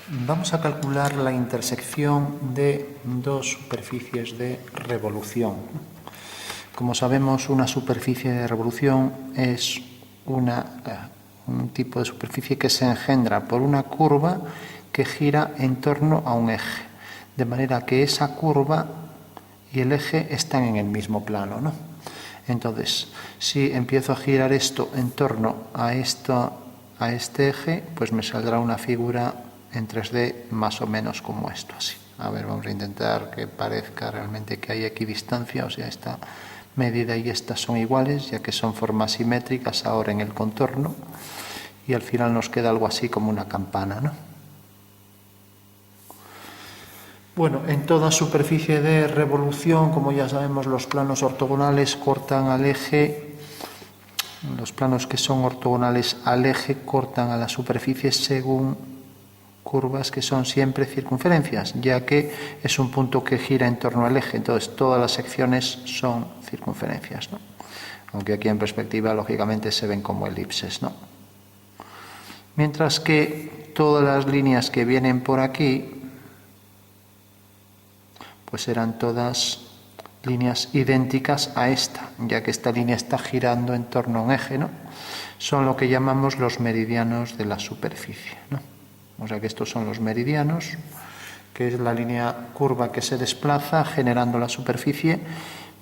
Vamos a calcular la intersección de dos superficies de revolución. Como sabemos, una superficie de revolución es un tipo de superficie que se engendra por una curva que gira en torno a un eje, de manera que esa curva y el eje están en el mismo plano, ¿no? Entonces, si empiezo a girar esto en torno a este eje, pues me saldrá una figura en 3D más o menos como esto, así. A ver, vamos a intentar que parezca realmente que hay equidistancia, o sea, esta medida y estas son iguales, ya que son formas simétricas ahora en el contorno, y al final nos queda algo así como una campana, ¿no? Bueno, en toda superficie de revolución, como ya sabemos, los planos ortogonales cortan al eje. Los planos que son ortogonales al eje cortan a la superficie según curvas que son siempre circunferencias, ya que es un punto que gira en torno al eje. Entonces, todas las secciones son circunferencias, ¿no? Aunque aquí en perspectiva, lógicamente, se ven como elipses, ¿no? Mientras que todas las líneas que vienen por aquí pues serán todas líneas idénticas a esta, ya que esta línea está girando en torno a un eje, ¿no? Son lo que llamamos los meridianos de la superficie, ¿no? O sea que estos son los meridianos, que es la línea curva que se desplaza generando la superficie,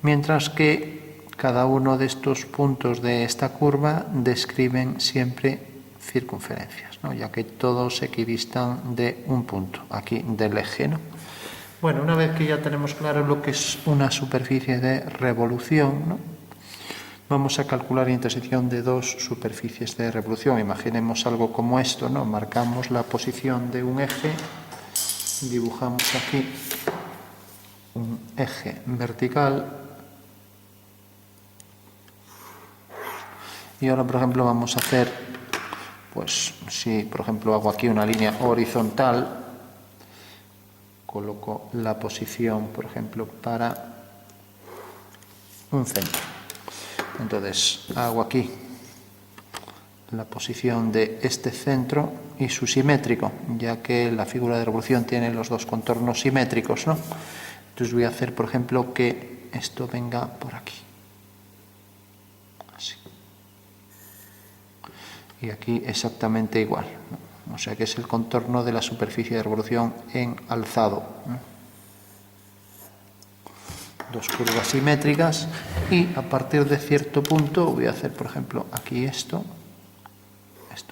mientras que cada uno de estos puntos de esta curva describen siempre circunferencias, ¿no? Ya que todos equidistan de un punto, aquí del eje, ¿no? Bueno, una vez que ya tenemos claro lo que es una superficie de revolución, ¿no? Vamos a calcular la intersección de dos superficies de revolución. Imaginemos algo como esto, ¿no? Marcamos la posición de un eje, dibujamos aquí un eje vertical y ahora, por ejemplo, vamos a hacer, pues si por ejemplo hago aquí una línea horizontal, coloco la posición, por ejemplo, para un centro. Entonces hago aquí la posición de este centro y su simétrico, ya que la figura de revolución tiene los dos contornos simétricos, ¿no? Entonces voy a hacer, por ejemplo, que esto venga por aquí. Así. Y aquí exactamente igual, ¿no? O sea que es el contorno de la superficie de revolución en alzado, ¿no? Dos curvas simétricas y a partir de cierto punto voy a hacer, por ejemplo, aquí esto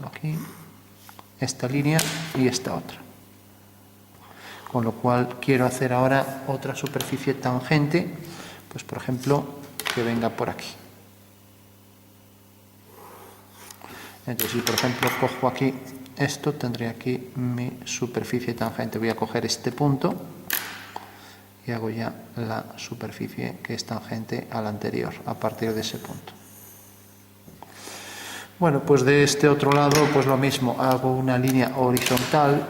aquí, esta línea y esta otra. Con lo cual quiero hacer ahora otra superficie tangente, pues por ejemplo, que venga por aquí. Entonces, si por ejemplo cojo aquí esto, tendré aquí mi superficie tangente. Voy a coger este punto y hago ya la superficie que es tangente a la anterior, a partir de ese punto. Bueno, pues de este otro lado, pues lo mismo, hago una línea horizontal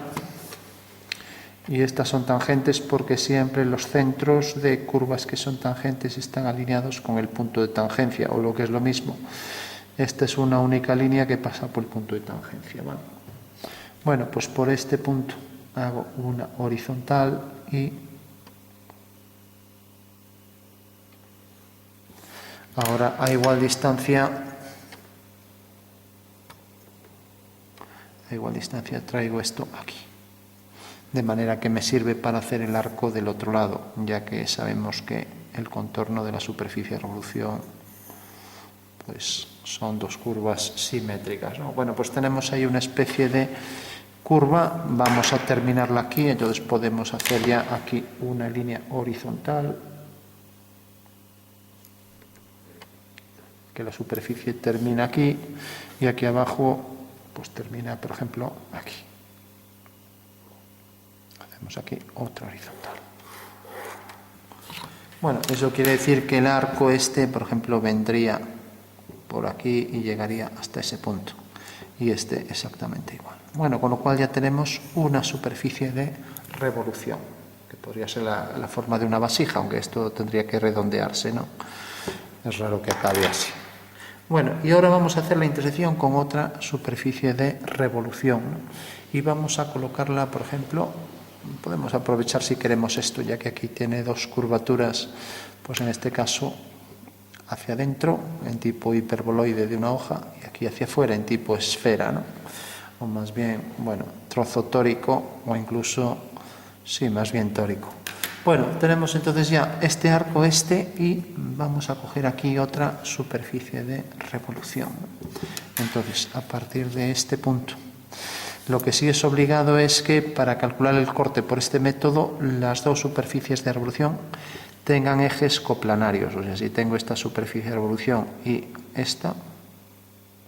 y estas son tangentes porque siempre los centros de curvas que son tangentes están alineados con el punto de tangencia, o lo que es lo mismo, esta es una única línea que pasa por el punto de tangencia, ¿vale? Bueno, pues por este punto hago una horizontal y ahora a igual distancia traigo esto aquí, de manera que me sirve para hacer el arco del otro lado, ya que sabemos que el contorno de la superficie de revolución pues son dos curvas simétricas, ¿no? Bueno, pues tenemos ahí una especie de curva, vamos a terminarla aquí, entonces podemos hacer ya aquí una línea horizontal, que la superficie termina aquí y aquí abajo pues termina, por ejemplo, aquí. Hacemos aquí otra horizontal. Bueno, eso quiere decir que el arco este, por ejemplo, vendría por aquí y llegaría hasta ese punto. Y este exactamente igual. Bueno, con lo cual ya tenemos una superficie de revolución, que podría ser la forma de una vasija, aunque esto tendría que redondearse, ¿no? Es raro que acabe así. Bueno, y ahora vamos a hacer la intersección con otra superficie de revolución, ¿no? Y vamos a colocarla, por ejemplo, podemos aprovechar si queremos esto, ya que aquí tiene dos curvaturas, pues en este caso hacia adentro en tipo hiperboloide de una hoja y aquí hacia afuera en tipo esfera, ¿no? O más bien, bueno, trozo tórico o incluso, sí, más bien tórico. Bueno, tenemos entonces ya este arco y vamos a coger aquí otra superficie de revolución. Entonces, a partir de este punto, lo que sí es obligado es que para calcular el corte por este método, las dos superficies de revolución tengan ejes coplanarios. O sea, si tengo esta superficie de revolución y esta,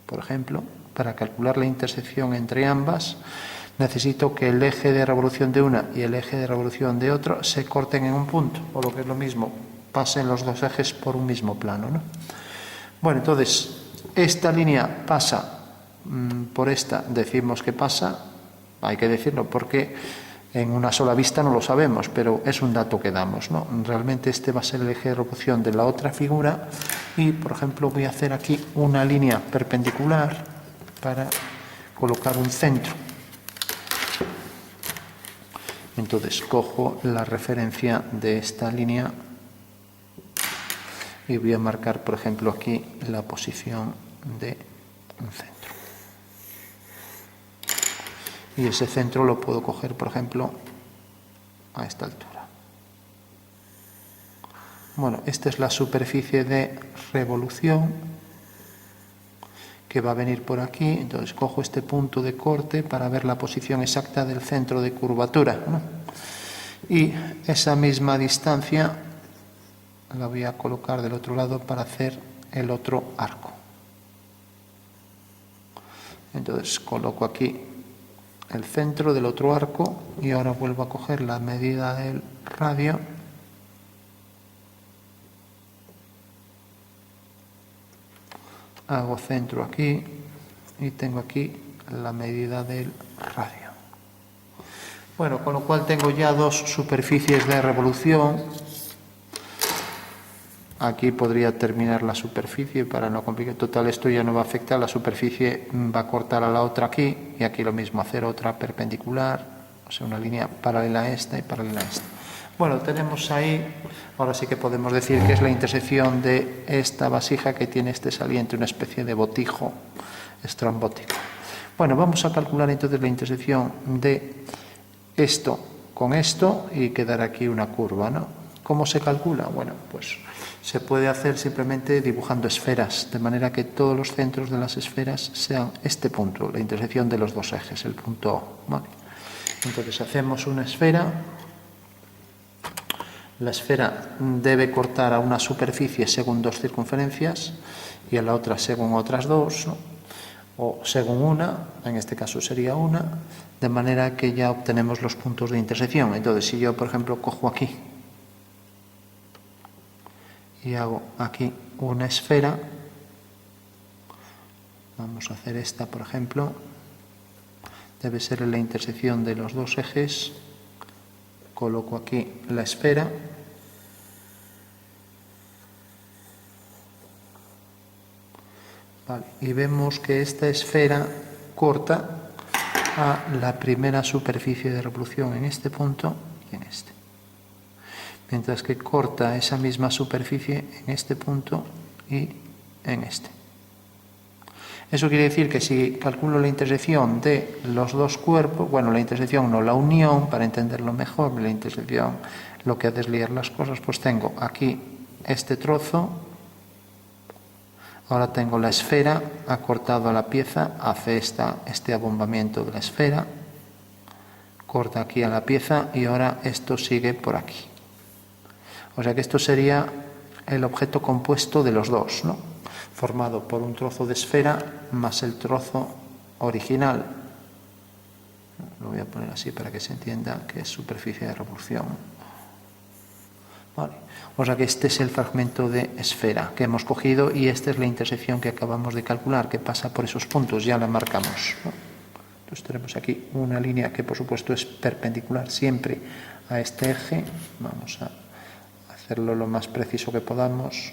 por ejemplo, para calcular la intersección entre ambas, necesito que el eje de revolución de una y el eje de revolución de otro se corten en un punto, o lo que es lo mismo, pasen los dos ejes por un mismo plano, ¿no? Bueno, entonces, esta línea pasa por esta, decimos que pasa, hay que decirlo porque en una sola vista no lo sabemos, pero es un dato que damos, ¿no? Realmente este va a ser el eje de revolución de la otra figura y, por ejemplo, voy a hacer aquí una línea perpendicular para colocar un centro. Entonces cojo la referencia de esta línea y voy a marcar, por ejemplo, aquí la posición de un centro. Y ese centro lo puedo coger, por ejemplo, a esta altura. Bueno, esta es la superficie de revolución que va a venir por aquí. Entonces cojo este punto de corte para ver la posición exacta del centro de curvatura, ¿no? Y esa misma distancia la voy a colocar del otro lado para hacer el otro arco. Entonces coloco aquí el centro del otro arco y ahora vuelvo a coger la medida del radio hago centro aquí y tengo aquí la medida del radio. Bueno, con lo cual tengo ya dos superficies de revolución. Aquí podría terminar la superficie para no complicar. Total, esto ya no va a afectar, la superficie va a cortar a la otra aquí y aquí lo mismo, hacer otra perpendicular, o sea, una línea paralela a esta y paralela a esta. Bueno, tenemos ahí, ahora sí que podemos decir que es la intersección de esta vasija que tiene este saliente, una especie de botijo estrambótico. Bueno, vamos a calcular entonces la intersección de esto con esto y quedará aquí una curva, ¿no? ¿Cómo se calcula? Bueno, pues se puede hacer simplemente dibujando esferas, de manera que todos los centros de las esferas sean este punto, la intersección de los dos ejes, el punto O, ¿vale? Entonces hacemos una esfera. La esfera debe cortar a una superficie según dos circunferencias y a la otra según otras dos, ¿no? O según una, en este caso sería una, de manera que ya obtenemos los puntos de intersección. Entonces, si yo, por ejemplo, cojo aquí y hago aquí una esfera, vamos a hacer esta, por ejemplo, debe ser la intersección de los dos ejes, coloco aquí la esfera, vale, y vemos que esta esfera corta a la primera superficie de revolución en este punto y en este. Mientras que corta esa misma superficie en este punto y en este. Eso quiere decir que si calculo la intersección de los dos cuerpos, bueno, la intersección no, la unión, para entenderlo mejor, la intersección lo que hace es liar las cosas, pues tengo aquí este trozo, ahora tengo la esfera, ha cortado a la pieza, hace este abombamiento de la esfera, corta aquí a la pieza y ahora esto sigue por aquí. O sea que esto sería el objeto compuesto de los dos, ¿no? Formado por un trozo de esfera más el trozo original. Lo voy a poner así para que se entienda que es superficie de revolución. Vale. O sea que este es el fragmento de esfera que hemos cogido y esta es la intersección que acabamos de calcular, que pasa por esos puntos, ya la marcamos, ¿no? Entonces tenemos aquí una línea que por supuesto es perpendicular siempre a este eje. Vamos a hacerlo lo más preciso que podamos.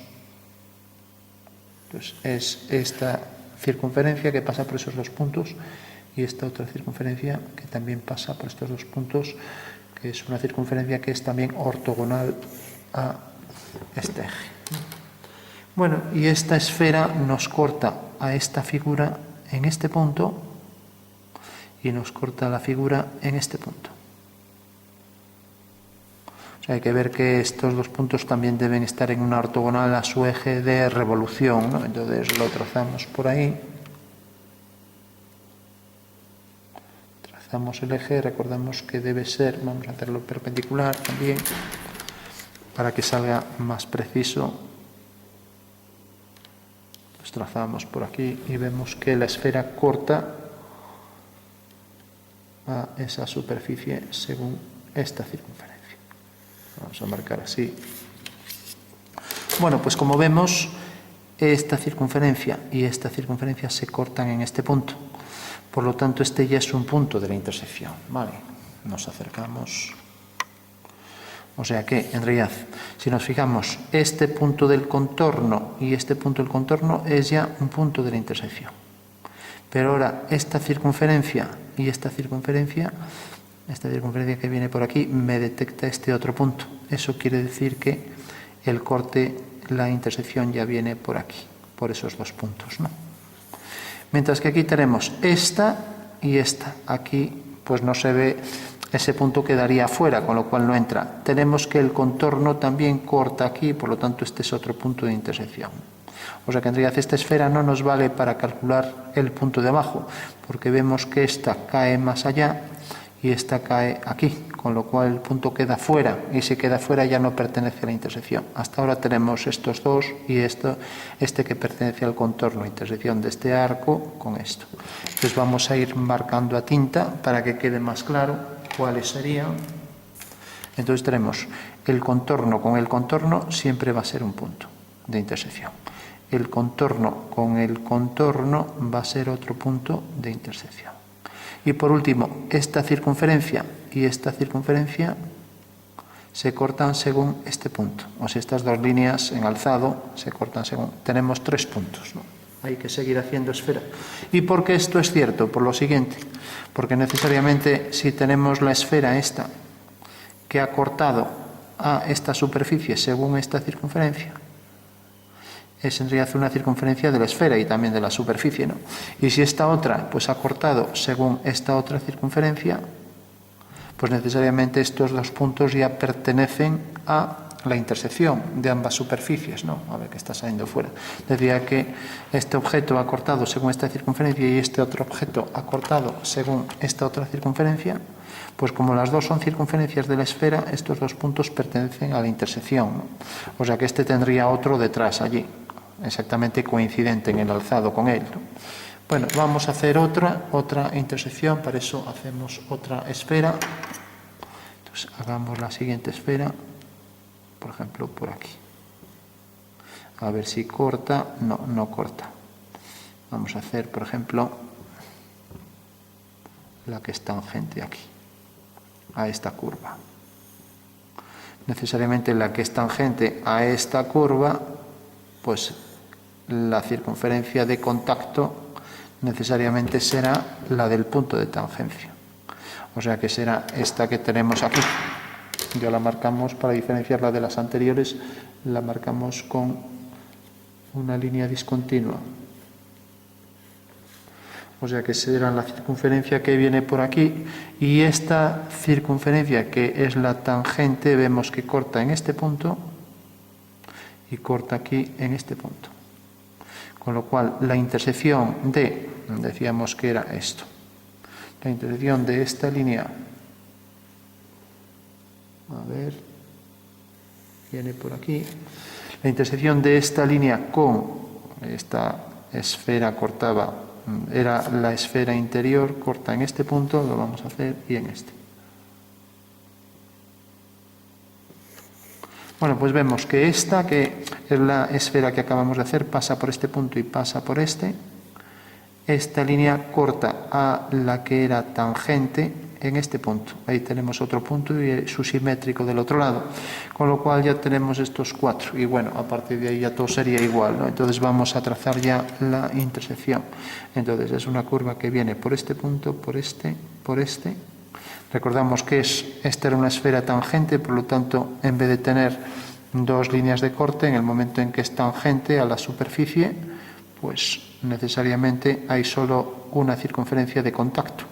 Entonces es esta circunferencia que pasa por esos dos puntos y esta otra circunferencia que también pasa por estos dos puntos, que es una circunferencia que es también ortogonal a este eje. Bueno, y esta esfera nos corta a esta figura en este punto y nos corta la figura en este punto. O sea, hay que ver que estos dos puntos también deben estar en una ortogonal a su eje de revolución, ¿no? Entonces lo trazamos por ahí. Trazamos el eje, recordamos que debe ser, vamos a hacerlo perpendicular también, para que salga más preciso. Pues trazamos por aquí y vemos que la esfera corta a esa superficie según esta circunferencia. Vamos a marcar así. Bueno, pues como vemos, esta circunferencia y esta circunferencia se cortan en este punto. Por lo tanto, este ya es un punto de la intersección. Vale, nos acercamos. O sea que, en realidad, si nos fijamos, este punto del contorno y este punto del contorno es ya un punto de la intersección. Pero ahora, esta circunferencia y esta circunferencia que viene por aquí, me detecta este otro punto. Eso quiere decir que el corte, la intersección ya viene por aquí, por esos dos puntos, ¿no? Mientras que aquí tenemos esta y esta. Aquí pues no se ve, ese punto quedaría fuera, con lo cual no entra. Tenemos que el contorno también corta aquí, por lo tanto este es otro punto de intersección. O sea que en realidad esta esfera no nos vale para calcular el punto de abajo, porque vemos que esta cae más allá y esta cae aquí, con lo cual el punto queda fuera, y si queda fuera ya no pertenece a la intersección. Hasta ahora tenemos estos dos y este que pertenece al contorno, intersección de este arco con esto. Entonces vamos a ir marcando a tinta para que quede más claro cuáles serían. Entonces tenemos el contorno con el contorno siempre va a ser un punto de intersección. El contorno con el contorno va a ser otro punto de intersección. Y por último, esta circunferencia y esta circunferencia se cortan según este punto. O sea, estas dos líneas en alzado se cortan según... Tenemos tres puntos, ¿no? Hay que seguir haciendo esfera. ¿Y por qué esto es cierto? Por lo siguiente. Porque necesariamente si tenemos la esfera esta que ha cortado a esta superficie según esta circunferencia, es en realidad una circunferencia de la esfera y también de la superficie, ¿no? Y si esta otra pues ha cortado según esta otra circunferencia, pues necesariamente estos dos puntos ya pertenecen a la intersección de ambas superficies, ¿no? A ver, que está saliendo fuera. Decía que este objeto ha cortado según esta circunferencia y este otro objeto ha cortado según esta otra circunferencia, pues como las dos son circunferencias de la esfera, estos dos puntos pertenecen a la intersección, ¿no? O sea que este tendría otro detrás allí, exactamente coincidente en el alzado con él, ¿no? Bueno, vamos a hacer otra intersección, para eso hacemos otra esfera. Entonces hagamos la siguiente esfera, por ejemplo por aquí. A ver si corta. No corta. Vamos a hacer, por ejemplo, la que es tangente aquí, a esta curva. Necesariamente la que es tangente a esta curva, pues la circunferencia de contacto necesariamente será la del punto de tangencia. O sea que será esta que tenemos aquí. Ya la marcamos, para diferenciarla de las anteriores, la marcamos con una línea discontinua. O sea que será la circunferencia que viene por aquí, y esta circunferencia que es la tangente vemos que corta en este punto y corta aquí en este punto. Con lo cual la intersección decíamos que era esto, la intersección de esta línea, a ver, viene por aquí, la intersección de esta línea con esta esfera cortaba, era la esfera interior, corta en este punto, lo vamos a hacer, y en este. Bueno, pues vemos que esta, que es la esfera que acabamos de hacer, pasa por este punto y pasa por este. Esta línea corta a la que era tangente en este punto. Ahí tenemos otro punto y su simétrico del otro lado. Con lo cual ya tenemos estos 4. Y bueno, a partir de ahí ya todo sería igual, ¿no? Entonces vamos a trazar ya la intersección. Entonces es una curva que viene por este punto, por este. Recordamos que esta era una esfera tangente, por lo tanto, en vez de tener 2 líneas de corte, en el momento en que es tangente a la superficie, pues necesariamente hay solo una circunferencia de contacto.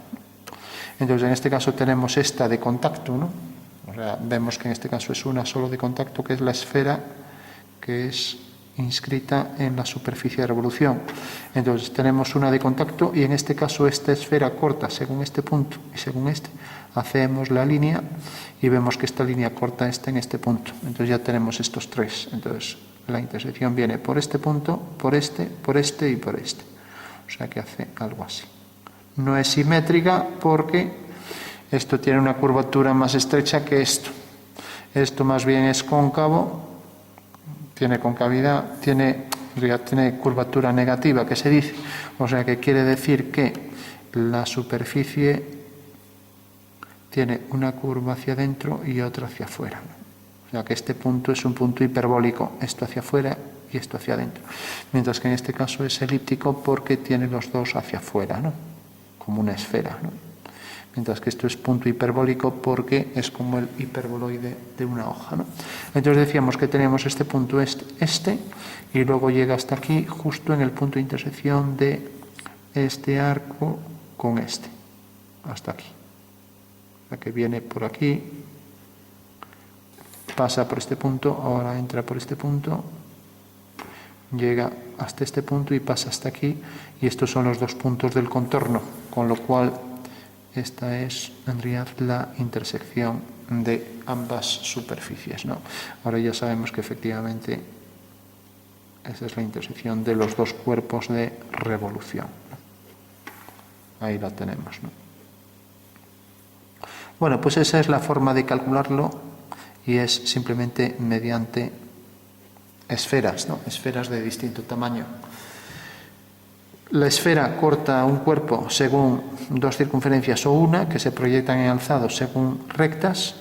Entonces, en este caso tenemos esta de contacto, ¿no? O sea, vemos que en este caso es una solo de contacto, que es la esfera que es inscrita en la superficie de revolución. Entonces, tenemos una de contacto y en este caso esta esfera corta según este punto y según este. Hacemos la línea y vemos que esta línea corta está en este punto. Entonces ya tenemos estos 3. Entonces, la intersección viene por este punto, por este y por este. O sea que hace algo así. No es simétrica porque esto tiene una curvatura más estrecha que esto. Esto más bien es cóncavo, tiene concavidad, tiene curvatura negativa, que se dice. O sea que quiere decir que la superficie tiene una curva hacia adentro y otra hacia afuera. O sea que este punto es un punto hiperbólico, esto hacia afuera y esto hacia adentro. Mientras que en este caso es elíptico porque tiene los dos hacia afuera, ¿no? Como una esfera, ¿no? Mientras que esto es punto hiperbólico porque es como el hiperboloide de una hoja, ¿no? Entonces decíamos que tenemos este punto este y luego llega hasta aquí, justo en el punto de intersección de este arco con este, hasta aquí. La que viene por aquí, pasa por este punto, ahora entra por este punto, llega hasta este punto y pasa hasta aquí, y estos son los 2 puntos del contorno, con lo cual esta es en realidad la intersección de ambas superficies, ¿no? Ahora ya sabemos que efectivamente esa es la intersección de los 2 cuerpos de revolución, ¿no? Ahí la tenemos, ¿no? Bueno, pues esa es la forma de calcularlo y es simplemente mediante esferas, ¿no? Esferas de distinto tamaño. La esfera corta un cuerpo según 2 circunferencias o una que se proyectan en alzado según rectas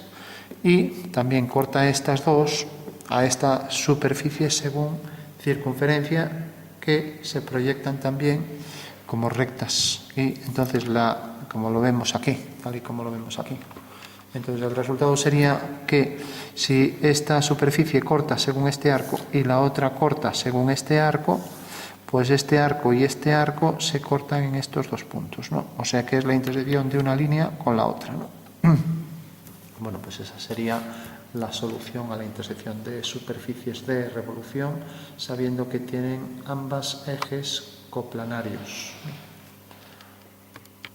y también corta estas 2 a esta superficie según circunferencia que se proyectan también como rectas. Y entonces como lo vemos aquí, tal y como lo vemos aquí. Entonces el resultado sería que si esta superficie corta según este arco y la otra corta según este arco, pues este arco y este arco se cortan en estos 2 puntos, ¿no? O sea que es la intersección de una línea con la otra, ¿no? Bueno, pues esa sería la solución a la intersección de superficies de revolución, sabiendo que tienen ambas ejes coplanarios.